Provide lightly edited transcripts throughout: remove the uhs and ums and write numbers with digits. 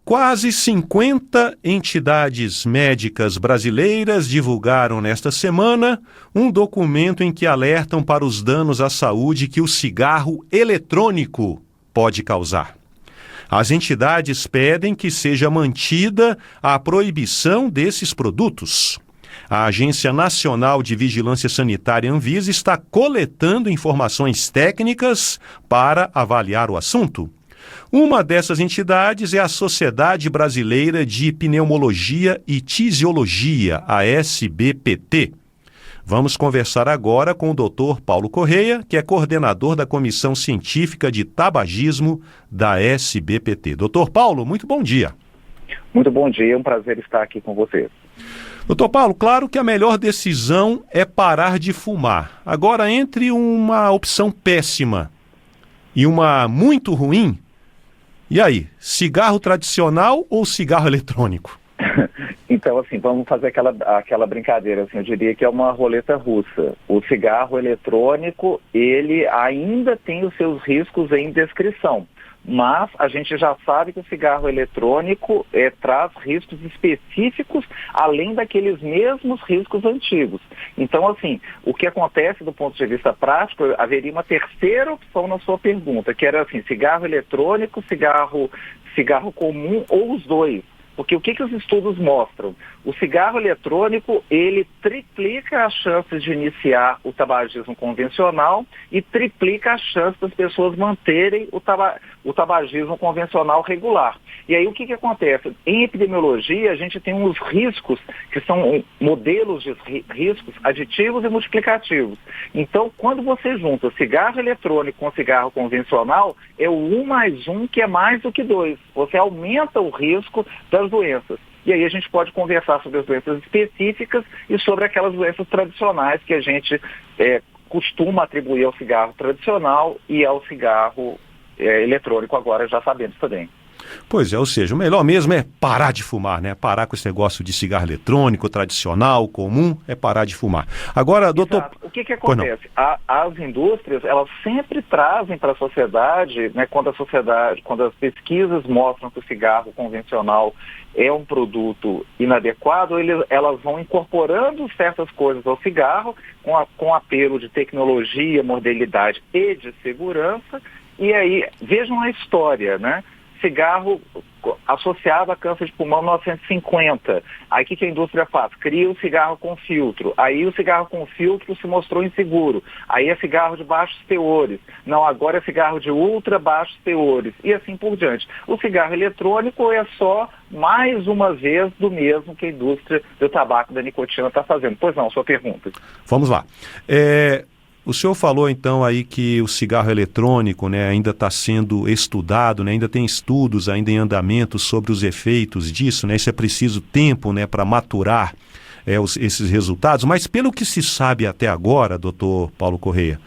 Quase 50 entidades médicas brasileiras divulgaram nesta semana um documento em que alertam para os danos à saúde que o cigarro eletrônico pode causar. As entidades pedem que seja mantida a proibição desses produtos. A Agência Nacional de Vigilância Sanitária, Anvisa, está coletando informações técnicas para avaliar o assunto. Uma dessas entidades é a Sociedade Brasileira de Pneumologia e Tisiologia, a SBPT. Vamos conversar agora com o Dr. Paulo Correia, que é coordenador da Comissão Científica de Tabagismo da SBPT. Dr. Paulo, muito bom dia. Muito bom dia, é um prazer estar aqui com vocês. Doutor Paulo, claro que a melhor decisão é parar de fumar. Agora, entre uma opção péssima e uma muito ruim, e aí, cigarro tradicional ou cigarro eletrônico? Então, assim, vamos fazer aquela brincadeira, assim, eu diria que é uma roleta russa. O cigarro eletrônico, ele ainda tem os seus riscos em descrição. Mas a gente já sabe que o cigarro eletrônico traz riscos específicos, além daqueles mesmos riscos antigos. Então, assim, o que acontece do ponto de vista prático, haveria uma terceira opção na sua pergunta, que era assim, cigarro eletrônico, cigarro comum ou os dois. Porque o que os estudos mostram? O cigarro eletrônico, ele triplica as chances de iniciar o tabagismo convencional e triplica as chances das pessoas manterem o tabagismo convencional regular. E aí o que acontece? Em epidemiologia, a gente tem uns riscos, que são modelos de riscos aditivos e multiplicativos. Então, quando você junta cigarro eletrônico com cigarro convencional, é o 1 mais 1 que é mais do que 2. Você aumenta o risco das doenças. E aí a gente pode conversar sobre as doenças específicas e sobre aquelas doenças tradicionais que a gente costuma atribuir ao cigarro tradicional e ao cigarro eletrônico, agora já sabemos também. Pois é, ou seja, o melhor mesmo é parar de fumar, né? Parar com esse negócio de cigarro eletrônico, tradicional, comum, é parar de fumar. Agora, doutor... Exato. O que acontece? As indústrias, elas sempre trazem para a sociedade, né, quando as pesquisas mostram que o cigarro convencional é um produto inadequado, elas vão incorporando certas coisas ao cigarro, com apelo de tecnologia, modernidade e de segurança, e aí, vejam a história, né? Cigarro associado a câncer de pulmão em 1950. Aí o que a indústria faz? Cria o cigarro com filtro. Aí o cigarro com filtro se mostrou inseguro. Aí é cigarro de baixos teores. Não, agora é cigarro de ultra baixos teores. E assim por diante. O cigarro eletrônico é só mais uma vez do mesmo que a indústria do tabaco da nicotina está fazendo. Pois não, sua pergunta. Vamos lá. O senhor falou então aí que o cigarro eletrônico, né, ainda está sendo estudado, né, ainda tem estudos ainda em andamento sobre os efeitos disso, né, isso é preciso tempo, né, para maturar esses resultados, mas pelo que se sabe até agora, doutor Paulo Correia,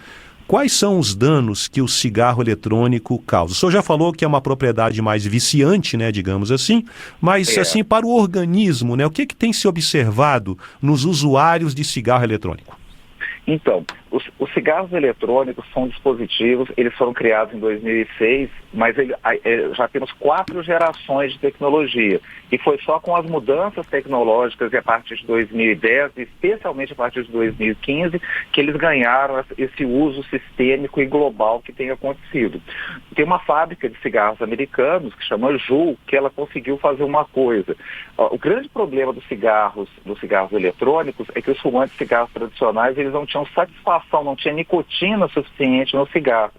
quais são os danos que o cigarro eletrônico causa? O senhor já falou que é uma propriedade mais viciante, né, digamos assim, mas assim, para o organismo, né, o que tem se observado nos usuários de cigarro eletrônico? Então, os cigarros eletrônicos são dispositivos, eles foram criados em 2006, mas já temos 4 gerações de tecnologia. E foi só com as mudanças tecnológicas e a partir de 2010, especialmente a partir de 2015, que eles ganharam esse uso sistêmico e global que tem acontecido. Tem uma fábrica de cigarros americanos, que chama Juul, que ela conseguiu fazer uma coisa. O grande problema dos cigarros eletrônicos é que os fumantes de cigarros tradicionais, eles não tinham satisfação, não tinha nicotina suficiente no cigarro.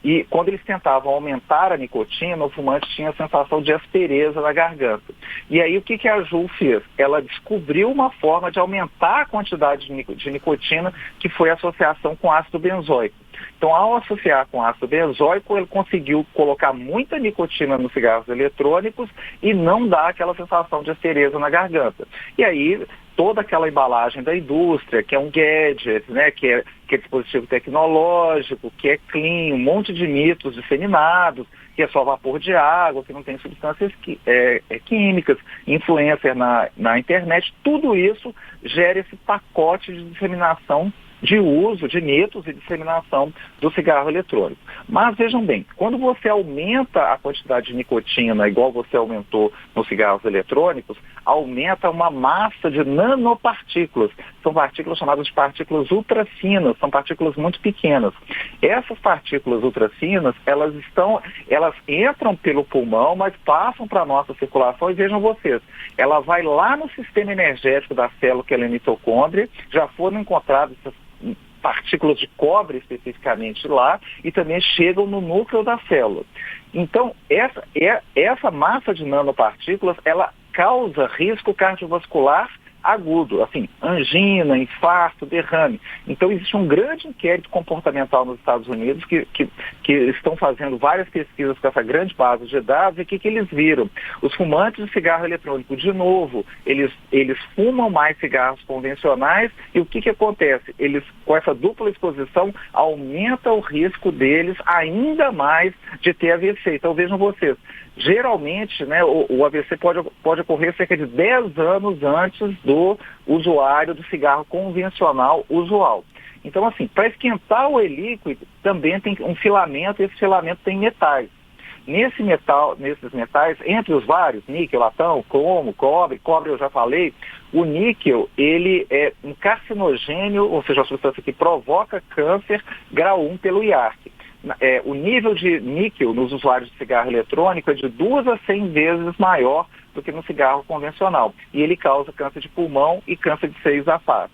E quando eles tentavam aumentar a nicotina, o fumante tinha a sensação de aspereza na garganta. E aí o que a Juul fez? Ela descobriu uma forma de aumentar a quantidade de nicotina, que foi a associação com ácido benzoico. Então, ao associar com ácido benzoico, ele conseguiu colocar muita nicotina nos cigarros eletrônicos e não dar aquela sensação de aspereza na garganta. E aí, toda aquela embalagem da indústria, que é um gadget, né, que é dispositivo tecnológico, que é clean, um monte de mitos disseminados, que é só vapor de água, que não tem substâncias químicas, influencer na internet, tudo isso gera esse pacote de disseminação de uso de mitos e disseminação do cigarro eletrônico. Mas vejam bem, quando você aumenta a quantidade de nicotina, igual você aumentou nos cigarros eletrônicos, aumenta uma massa de nanopartículas. São partículas chamadas de partículas ultrafinas, são partículas muito pequenas. Essas partículas ultrafinas, elas entram pelo pulmão, mas passam para a nossa circulação e vejam vocês, ela vai lá no sistema energético da célula, que é a mitocôndria, já foram encontradas essas partículas de cobre especificamente lá e também chegam no núcleo da célula. Então, essa massa de nanopartículas, ela causa risco cardiovascular agudo, assim, angina, infarto, derrame. Então, existe um grande inquérito comportamental nos Estados Unidos que estão fazendo várias pesquisas com essa grande base de dados e o que eles viram? Os fumantes de cigarro eletrônico, de novo, eles fumam mais cigarros convencionais e o que acontece? Eles, com essa dupla exposição, aumenta o risco deles ainda mais de ter AVC. Então, vejam vocês, geralmente, né, o AVC pode ocorrer cerca de 10 anos antes do usuário do cigarro convencional usual. Então, assim, para esquentar o e-líquido, também tem um filamento, e esse filamento tem metais. Nesses metais, entre os vários, níquel, latão, cromo, cobre eu já falei, o níquel, ele é um carcinogênio, ou seja, uma substância que provoca câncer grau 1 pelo IARC. O nível de níquel nos usuários de cigarro eletrônico é de 2 a 100 vezes maior do que no cigarro convencional. E ele causa câncer de pulmão e câncer de seios da face.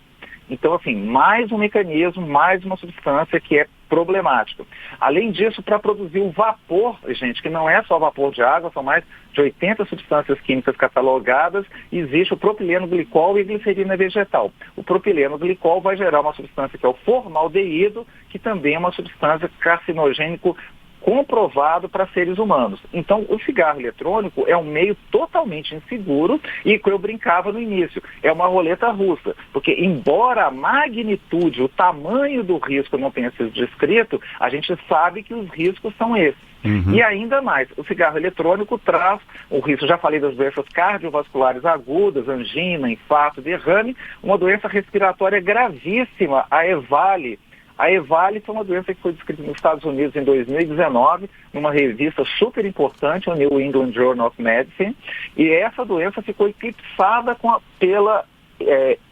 Então, assim, mais um mecanismo, mais uma substância que é problemática. Além disso, para produzir o vapor, gente, que não é só vapor de água, são mais de 80 substâncias químicas catalogadas, existe o propileno glicol e glicerina vegetal. O propileno glicol vai gerar uma substância que é o formaldeído, que também é uma substância carcinogênico comprovado para seres humanos. Então, o cigarro eletrônico é um meio totalmente inseguro e que eu brincava no início, é uma roleta russa, porque embora a magnitude, o tamanho do risco não tenha sido descrito, a gente sabe que os riscos são esses. E ainda mais, o cigarro eletrônico traz o risco, já falei das doenças cardiovasculares agudas, angina, infarto, derrame, uma doença respiratória gravíssima, a EVALI. A EVALI foi uma doença que foi descrita nos Estados Unidos em 2019, numa revista super importante, o New England Journal of Medicine, e essa doença ficou eclipsada pela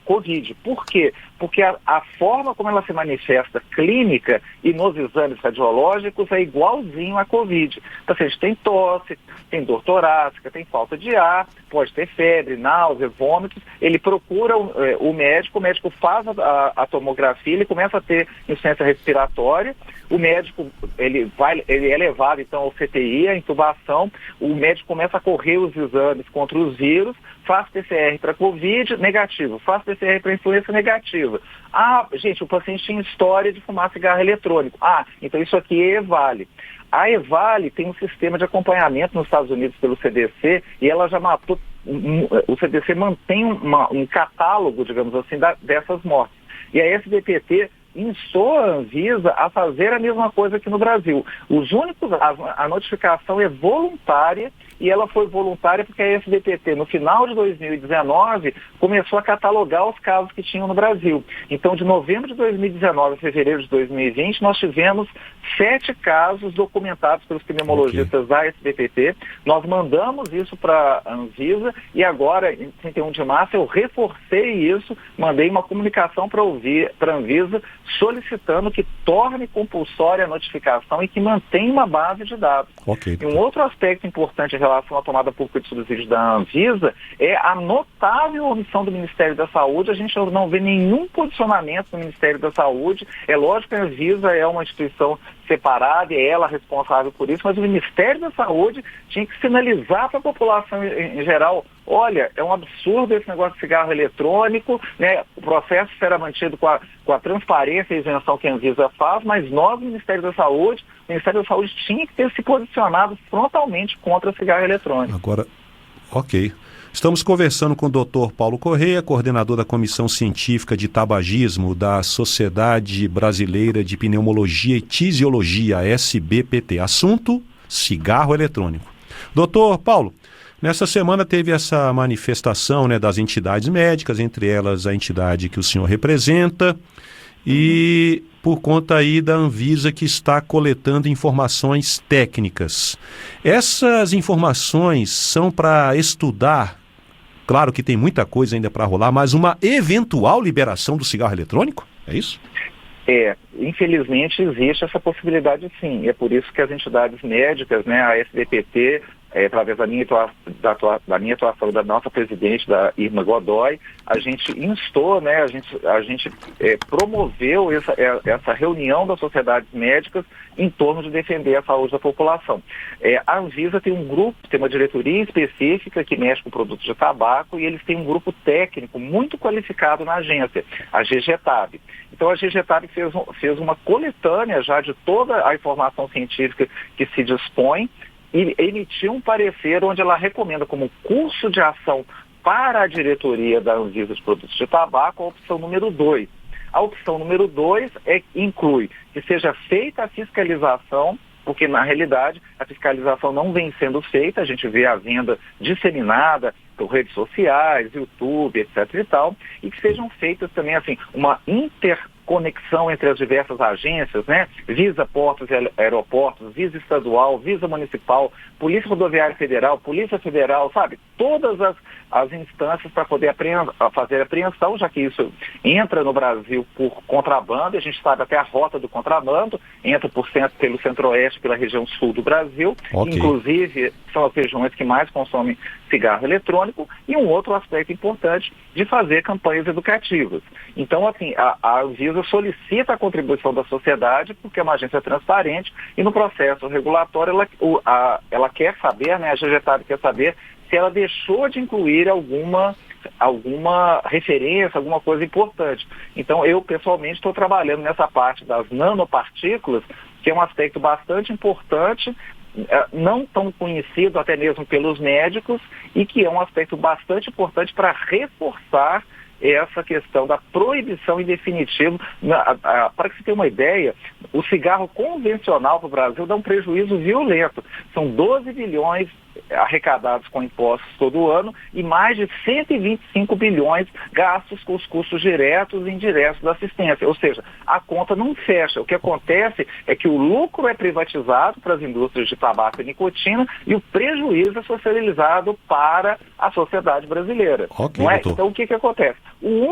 Covid. Por quê? Porque a forma como ela se manifesta clínica e nos exames radiológicos é igualzinho à Covid. Então, a gente tem tosse, tem dor torácica, tem falta de ar, pode ter febre, náusea, vômitos. Ele procura o médico faz a tomografia, ele começa a ter insuficiência respiratória, o médico ele é levado então ao CTI, a intubação, o médico começa a correr os exames contra os vírus, faz PCR para Covid, negativo, faz PCR para influenza, negativa. Ah, gente, o paciente tinha história de fumar cigarro eletrônico. Ah, então isso aqui é EVALI. A EVALI tem um sistema de acompanhamento nos Estados Unidos pelo CDC e ela já matou, o CDC mantém um catálogo, digamos assim, dessas mortes. E a SBPT instou a Anvisa a fazer a mesma coisa aqui no Brasil. A notificação é voluntária e ela foi voluntária porque a SBPT, no final de 2019, começou a catalogar os casos que tinham no Brasil. Então, de novembro de 2019 a fevereiro de 2020, nós tivemos 7 casos documentados pelos pneumologistas da SBPT. Nós mandamos isso para a Anvisa e agora, em 31 de março, eu reforcei isso, mandei uma comunicação para a Anvisa solicitando que torne compulsória a notificação e que mantenha uma base de dados. E um outro aspecto importante em relação à tomada pública de subsídios da Anvisa é a notável omissão do Ministério da Saúde. A gente não vê nenhum posicionamento do Ministério da Saúde. É lógico que a Anvisa é uma instituição separada e é ela responsável por isso, mas o Ministério da Saúde tinha que sinalizar para a população em geral: olha, é um absurdo esse negócio de cigarro eletrônico, né? O processo será mantido com a transparência e isenção que a Anvisa faz, mas nós, o Ministério da Saúde tinha que ter se posicionado frontalmente contra o cigarro eletrônico. Agora, ok. Estamos conversando com o Dr. Paulo Correia, coordenador da Comissão Científica de Tabagismo da Sociedade Brasileira de Pneumologia e Tisiologia, SBPT. Assunto: cigarro eletrônico. Doutor Paulo, nessa semana teve essa manifestação, né, das entidades médicas, entre elas a entidade que o senhor representa, e por conta aí da Anvisa que está coletando informações técnicas. Essas informações são para estudar, claro que tem muita coisa ainda para rolar, mas uma eventual liberação do cigarro eletrônico? É isso? Infelizmente existe essa possibilidade sim, e é por isso que as entidades médicas, né, a SBPT, através da minha atuação da nossa presidente, da Irma Godoy, a gente instou, né, a gente promoveu essa reunião das sociedades médicas em torno de defender a saúde da população. A Anvisa tem um grupo, tem uma diretoria específica que mexe com produtos de tabaco e eles têm um grupo técnico muito qualificado na agência, a GGTAB. Então a GGTAB fez uma coletânea já de toda a informação científica que se dispõe e emitiu um parecer onde ela recomenda como curso de ação para a diretoria da Anvisa de Produtos de Tabaco a opção número 2. A opção número 2 inclui que seja feita a fiscalização, porque na realidade a fiscalização não vem sendo feita, a gente vê a venda disseminada por redes sociais, YouTube, etc. e tal, e que sejam feitas também assim uma interconexão entre as diversas agências, né? Visa Portos e Aeroportos, Visa Estadual, Visa Municipal, Polícia Rodoviária Federal, Polícia Federal, sabe? Todas as instâncias para poder fazer apreensão, já que isso entra no Brasil por contrabando, a gente sabe até a rota do contrabando, entra pelo centro-oeste, pela região sul do Brasil, okay. Inclusive são as regiões que mais consomem cigarro eletrônico, e um outro aspecto importante de fazer campanhas educativas. Então, assim, a Anvisa solicita a contribuição da sociedade, porque é uma agência transparente, e no processo regulatório ela quer saber, né, a GGTAB quer saber se ela deixou de incluir alguma referência, alguma coisa importante. Então, eu pessoalmente estou trabalhando nessa parte das nanopartículas, que é um aspecto bastante importante, não tão conhecido até mesmo pelos médicos, e que é um aspecto bastante importante para reforçar essa questão da proibição em definitivo. Para que você tenha uma ideia, o cigarro convencional para o Brasil dá um prejuízo violento. São 12 bilhões arrecadados com impostos todo ano e mais de 125 bilhões gastos com os custos diretos e indiretos da assistência. Ou seja, a conta não fecha. O que acontece é que o lucro é privatizado para as indústrias de tabaco e nicotina e o prejuízo é socializado para a sociedade brasileira. Okay, não é? Então, o que acontece? O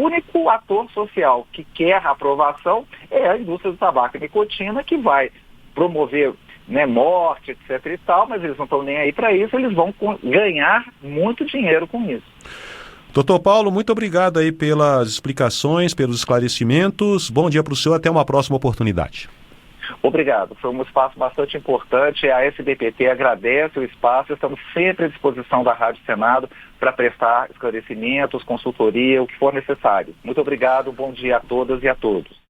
único ator social que quer a aprovação é a indústria do tabaco e nicotina, que vai promover, né, morte, etc. e tal, mas eles não estão nem aí para isso, eles vão ganhar muito dinheiro com isso. Doutor Paulo, muito obrigado aí pelas explicações, pelos esclarecimentos. Bom dia para o senhor, até uma próxima oportunidade. Obrigado, foi um espaço bastante importante, a SBPT agradece o espaço, estamos sempre à disposição da Rádio Senado para prestar esclarecimentos, consultoria, o que for necessário. Muito obrigado, bom dia a todas e a todos.